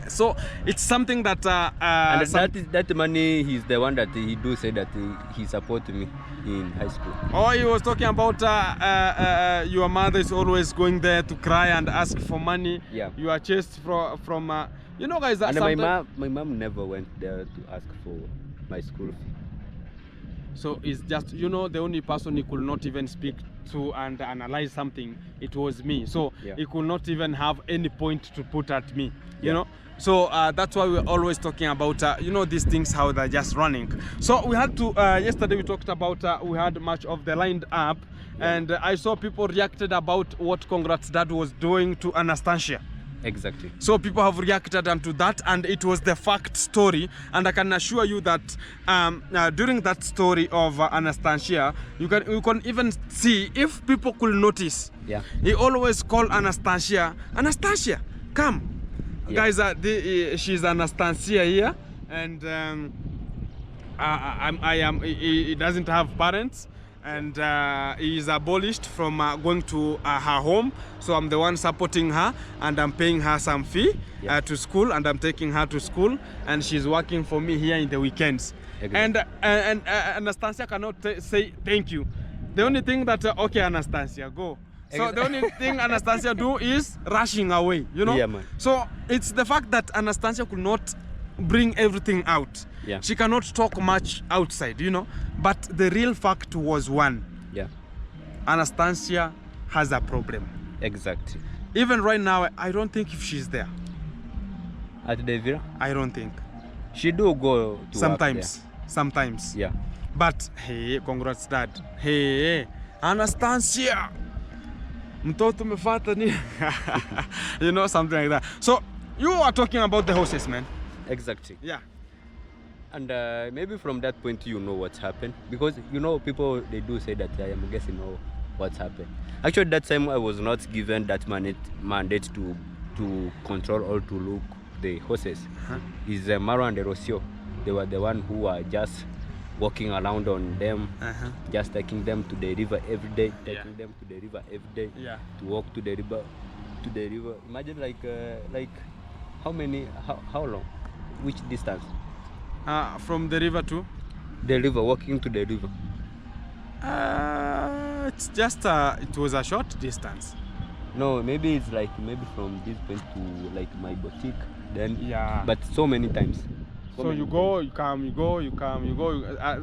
so it's something that... and that money, he's the one that he do say that he supported me in high school. Oh, he was talking about your mother is always going there to cry and ask for money. Yeah. You are chased from you know, guys, that and my mom never went there to ask for my school fee. So it's just, you know, the only person he could not even speak to and analyze something, it was me. So he could not even have any point to put at me, you know. So that's why we're always talking about, you know, these things, how they're just running. So we had to, yesterday we talked about, we had much of the lined up, and I saw people reacted about what Congrats Dad was doing to Anastasia. Exactly. So people have reacted onto that, and it was the fact story. And I can assure you that during that story of Anastasia, you can even see, if people could notice, he always called Anastasia, Anastasia, come. Guys, she's Anastasia here, and he doesn't have parents. And he is abolished from going to her home, so I'm the one supporting her, and I'm paying her some fee to school, and I'm taking her to school, and she's working for me here in the weekends. Exactly. And Anastasia cannot say thank you. The only thing that okay, Anastasia, go. So the only thing Anastasia do is rushing away, you know. Yeah, man. So it's the fact that Anastasia could not bring everything out. Yeah. She cannot talk much outside, you know. But the real fact was one. Yeah. Anastasia has a problem. Exactly. Even right now, I don't think if she's there. At the Villa? I don't think. She do go to sometimes. Sometimes. Yeah. But hey, congrats Dad. Hey, Anastasia. Mtoto umefata ni. You know, something like that. So you are talking about the horses, man. Exactly. Yeah. And maybe from that point you know what's happened, because you know people, they do say that I am guessing know what's happened. Actually that time I was not given that mandate to control or to look the horses. Is Marwa and Rocio. They were the one who were just walking around on them, just taking them to the river every day, taking them to the river every day, to walk to the river. Imagine like how long, which distance? From the river to? The river, walking to the river. It's just, it was a short distance. No, maybe it's like, maybe from this point to like my boutique, then, but so many times. So you go, you come, you go, you come, you go,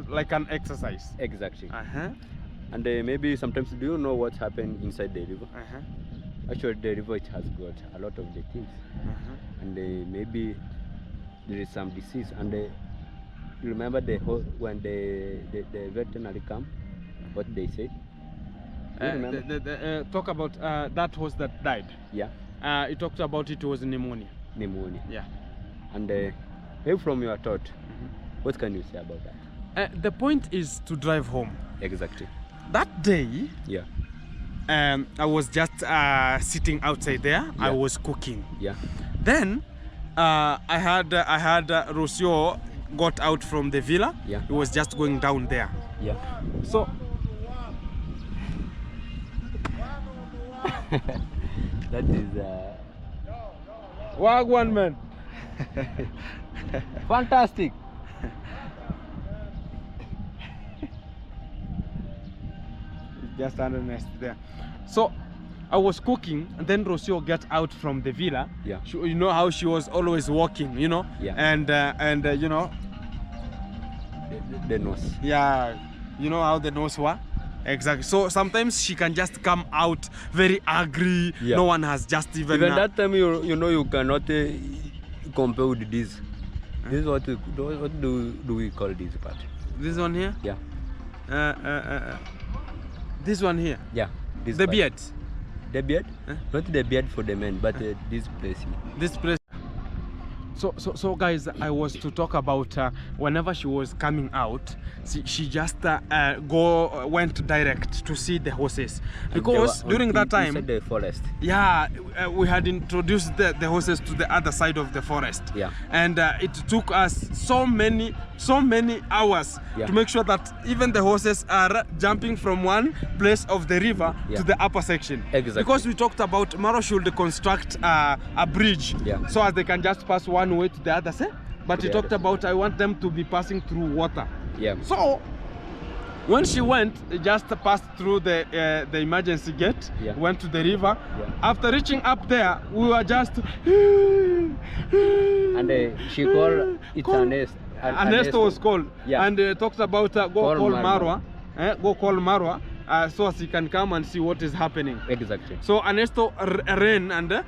like an exercise. Exactly. And maybe sometimes, do you know what happened inside the river? Actually, the river, it has got a lot of the things. And maybe there is some disease, and you remember when the veterinary come, what they said? Talk about that horse that died. Yeah. You talked about it was pneumonia. Pneumonia. Yeah. And maybe from your thought, what can you say about that? The point is to drive home. Exactly. That day, yeah, I was just sitting outside there. I was cooking. Yeah. Then I had Rocio got out from the villa. Yeah. He was just going down there. Yeah. So that is Wagwan, man. fantastic. Just under nest there. So I was cooking, and then Rocio got out from the villa. Yeah. You know how she was always walking, you know. Yeah. And you know. The nose. Yeah. You know how the nose were. Exactly. So sometimes she can just come out very angry. Yeah. No one has just even. That time you know you cannot compare with this. This is what do we call this part? This one here. Yeah. This one here. Yeah. This The part. beard. The beard? Huh? Not the beard for the men, but this place. This place. So guys, I was to talk about whenever she was coming out, she just went direct to see the horses, because during that time, inside the forest. yeah, we had introduced the horses to the other side of the forest. Yeah. And it took us so many hours Yeah. to make sure that even the horses are jumping from one place of the river Yeah. to the upper section. Exactly. Because we talked about Marwa should construct a bridge, Yeah. so as they can just pass one way to the other side. But To we the talked other about I want them to be passing through water. Yeah. So when she went, just passed through the emergency gate, Yeah. went to the river. Yeah. After reaching up there, we were just And she called it a nest. a nest was called. Yeah. And talked about go call Marwa. Go call Marwa so as he can come and see what is happening. Exactly. So Ernesto ran and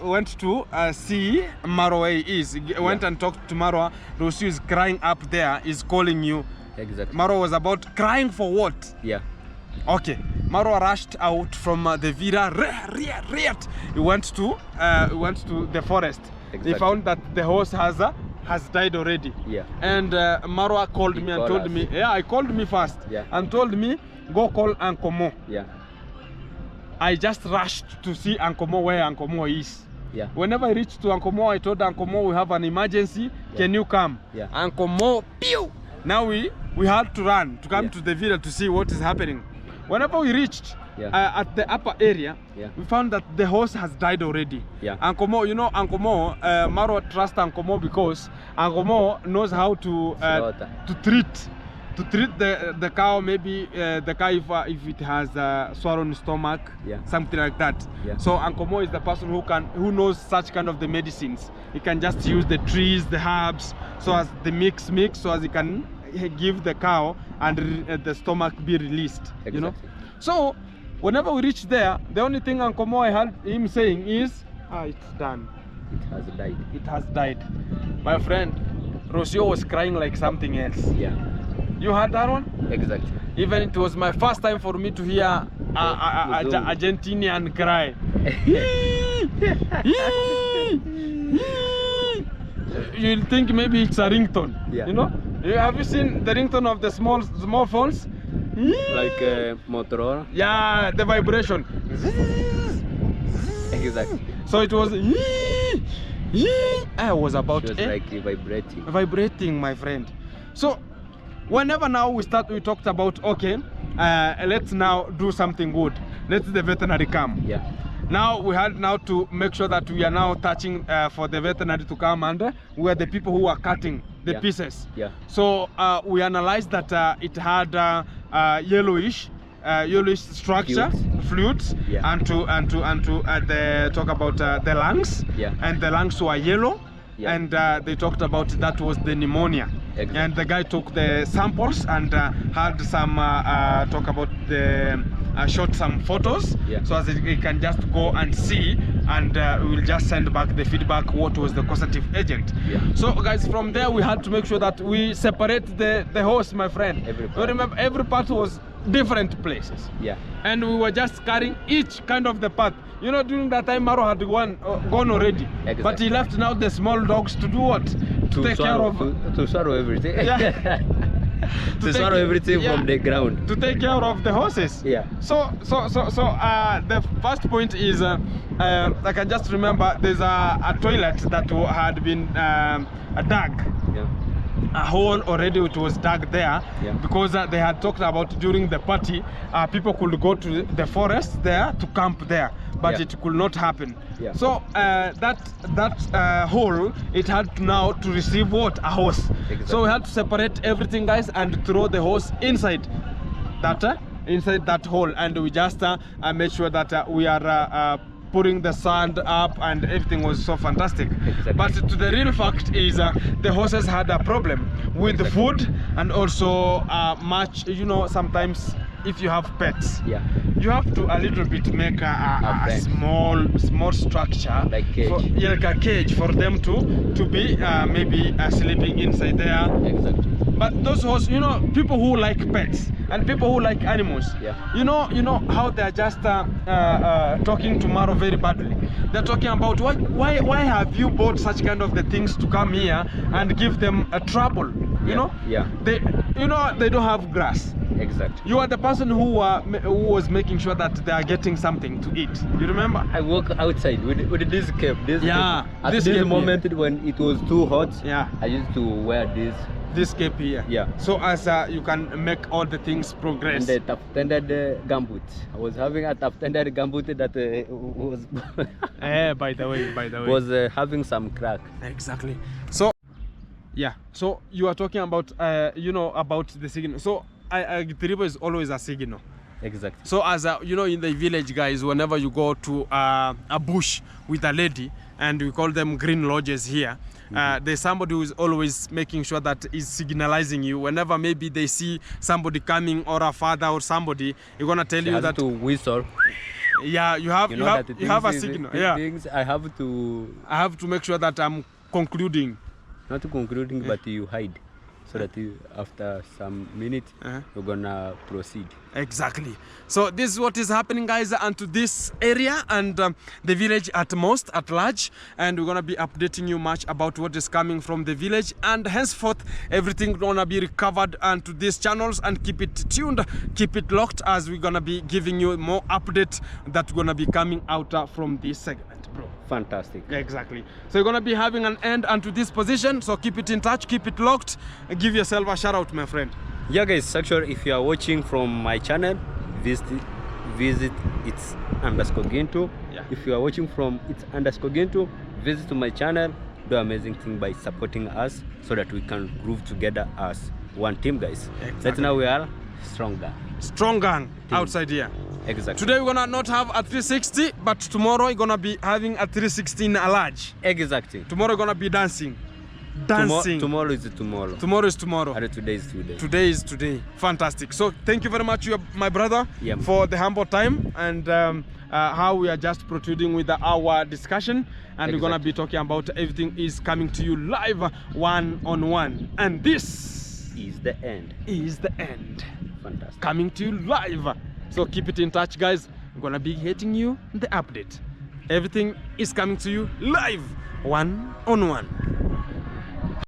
went to see Marwa where he is. Went and talked to Marwa. Rocio is crying up there, is calling you. Exactly. Marwa was about crying for what? Yeah. Okay. Marwa rushed out from the villa. He went to the forest. Exactly. He found that the horse has died already. Yeah. And Marwa called me and called told us. me, yeah, I called me first. Yeah. And told me, go call Uncle Mo. Yeah. I just rushed to see Uncle Mo where Uncle Mo is. Yeah. Whenever I reached to Uncle Mo, I told Uncle Mo we have an emergency. Yeah. Can you come? Yeah. Uncle Mo, pew! Now we had to run to come Yeah. to the villa to see what is happening. Whenever we reached at the upper area, Yeah. we found that the horse has died already. Yeah. Uncle Mo, you know Uncle Mo, Marwa trusts Uncle Mo because Uncle Mo knows how to treat the cow. Maybe the cow if it has a swollen stomach, Yeah. something like that. Yeah. So Uncle Mo is the person who knows such kind of the medicines. He can just use the trees, the herbs, so as the mix, so as he can give the cow and the stomach be released. Exactly. You know. So whenever we reach there, the only thing Uncle Mo I heard him saying is, it's done. It has died. It has died. My friend, Rocio was crying like something else. Yeah. You heard that one? Exactly. Even it was my first time for me to hear a Argentinian cry. You'll think maybe it's a ringtone. Yeah. You know? Have you seen the ringtone of the small phones? Like Motorola. Yeah, the vibration. Exactly. So it was. I was about It was like vibrating. vibrating, my friend. So whenever now we talked about, okay, let's now do something good. Let the veterinary come. Yeah. Now we had now to make sure that we are now touching for the veterinary to come, and we are the people who are cutting the Yeah. pieces. Yeah. So we analyzed that it had yellowish structure, fluids, Yeah. and to talk about the lungs. Yeah. And the lungs were yellow. Yeah. And they talked about that was the pneumonia. Exactly. And the guy took the samples and had some talk about the shot some photos, Yeah. so as he can just go and see, and we will just send back the feedback what was the causative agent. Yeah. So guys, from there we had to make sure that we separate the horse, my friend. Every You part. remember every part was different places. Yeah. And we were just carrying each kind of the part. You know, during that time Marwa had gone already. Exactly. But he left now the small dogs to do what? To take care of. To swallow everything. Yeah. to swallow everything from the ground. To take care of the horses. Yeah. So the first point is I can just remember there's a toilet that had been dug. Yeah. A hole already, it was dug there, because they had talked about during the party people could go to the forest there to camp there, but it could not happen. So that hole, it had to now to receive what? A hose. Exactly. So we had to separate everything, guys, and throw the hose inside that hole, and we just made sure that we are putting the sand up, and everything was so fantastic. Exactly. But to the real fact is the horses had a problem with the food, and also much, you know, sometimes if you have pets, you have to a little bit make a small structure, like cage. Like a cage for them to be maybe sleeping inside there. Exactly. But those horses, you know, people who like pets and people who like animals, you know how they're just talking to Marwa very badly. They're talking about why have you bought such kind of the things to come here and give them a trouble? You know? They don't have grass. Exactly. You are the person who was making sure that they are getting something to eat. You remember? I walk outside with this cap. At this moment when it was too hot, I used to wear this cape here. So as you can make all the things progress. And the tough-tended gumboot. I was having a tough-tended gumboot that was by the way was having some crack. Exactly. So so you are talking about you know, about the signal. So the river is always a signal. Exactly. So as you know, in the village, guys, whenever you go to a bush with a lady, and we call them green lodges here, there's somebody who is always making sure that is signalizing you. Whenever maybe they see somebody coming, or a father or somebody, you're gonna tell you that to whistle. You have a signal. I have to make sure that I'm concluding. Not concluding, but you hide, so that after some minutes you're gonna proceed. Exactly. So this is what is happening, guys, onto this area and the village at large, and we're gonna be updating you much about what is coming from the village, and henceforth everything gonna be recovered onto these channels, and keep it tuned, keep it locked, as we're gonna be giving you more updates that gonna be coming out from this segment, bro. Fantastic. Exactly. So you're gonna be having an end onto this position, so keep it in touch, keep it locked, and give yourself a shout out, my friend. Yeah, guys, actually, if you are watching from my channel, visit it's _Gintu. If you are watching from it's _Gintu, visit my channel, do amazing thing by supporting us, so that we can groove together as one team, guys. Right now we are strong gang outside here. Exactly. Today we're gonna not have a 360, but tomorrow we're gonna be having a 360 in a large. Exactly. Tomorrow we're gonna be dancing. Tomorrow is tomorrow. Tomorrow is tomorrow. And today is today. Today is today. Fantastic. So thank you very much, my brother, for the humble time, and how we are just proceeding with our discussion, and we're gonna be talking about everything is coming to you live, one-on-one, and this is the end. Fantastic. Coming to you live. So keep it in touch, guys. I'm gonna be hitting you the update. Everything is coming to you live, one-on-one.